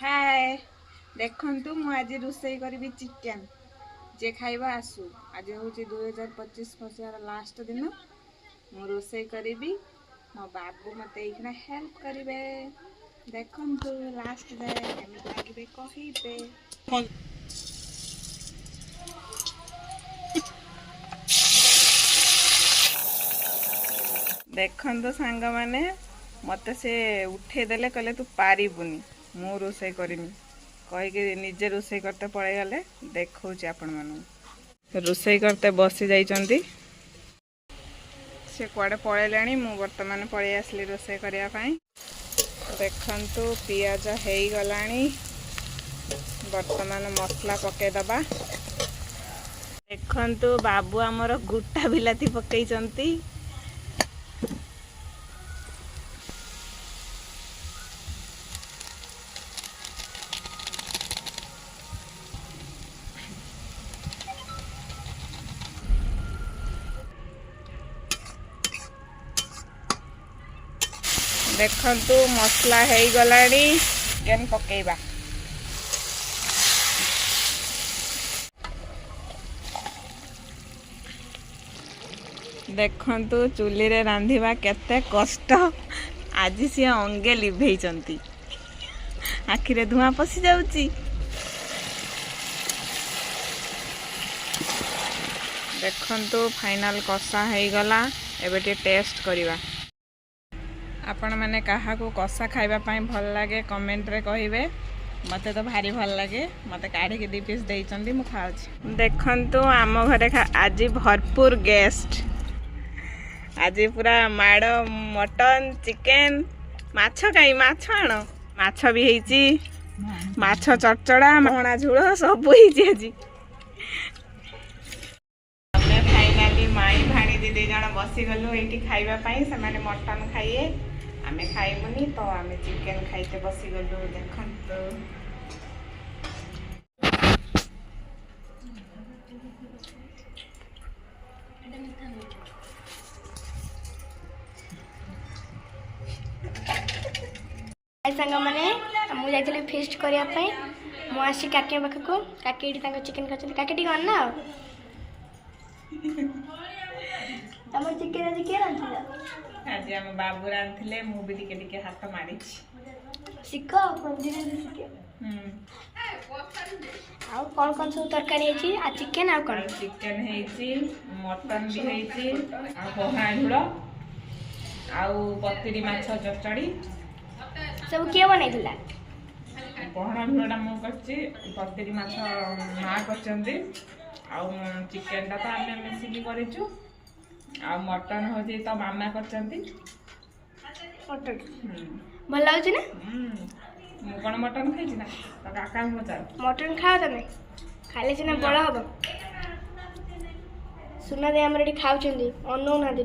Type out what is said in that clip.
हाय देखंतु मु आज रोसई करी चिकेन जे खाइबा आसु आज हूँ 2025 मसीहार लास्ट दिन मु रोसई करी मो बाबू मत ये हेल्प करेंगे देखंतु लास्ट जाए केमिति लागिबे कहिबे देखंतु सांग माने मत से उठे देले कहले तू पारिबुनी मु रोसई करमी कहीकि निजे रोसई करते पड़े गले देखा आपण मानू रोसई करते बसी जाइचंती से कुआडे पळेलाणी मु वर्तमान पळै आसली रोसई करिया पई देखंतु पियाज हेई गलाणी वर्तमान मसला पके दबा देखंतु बाबू हमर गुटा बिलाती पकईचंती देखंतु मसला हेई गलाणी चिकेन पकेइबा देखंतु चुली रे रांधिबा केते कष्ट आज सी अंगे लिभेइचंती आखिरे धुआं पसी जाउची देखंतु फाइनल कषा हेई गला एबे टेस्ट करिबा आपण माने कहा को कषा खाइबा पाई भल लागे कमेंट रे कहिबे मते तो भारी भल लागे मते काढ़ी के 2 पीस देइचंदी मु खाउची देखंतु आम घरे आज भरपूर गेस्ट आज पूरा माड़ मटन चिकेन माछ काई माछ आण माछ भी हेची माछ चटचड़ा महणा झुळ सब हेची आज हमने फाइनली माई भाणी दीदी जण बसी गलु एठी खाइबा पाई से माने मटन खाइए आमे खाइबुनी तो आमे चिकेन खाइते बसी गलु देखंतु सांग मैंने मुझे जाइए फेस्ट करने मुझे काकी पाखक काकी चिकेन खाते काकी टी ना तुम चिकेन आज किए रांधिला आज हम बाबू रांधिले मु भी टिके हाथ मारी शिख धीरे धीरे शिख आउ कौन कौन सब तरकारी है आ चिकेन आ कौन चिकेन है मटन भी है पहना झुड़ आउ पतरी माछ चचड़ी सब किए बनैला पहना झुड़ा मु करछि पतरी माछ माँ करछंती आउ चिकेन टा तो आमे मिसिकी करिछु आ मटन हो जे तो मामा करछंती मटन भल लागछ ना मु कोन मटन खाइछि ना तो काका मचार मटन खाओ तमे खाले सिना बड़ हबो सुना दे हमर एठी खाउछंदी अनौ ना दे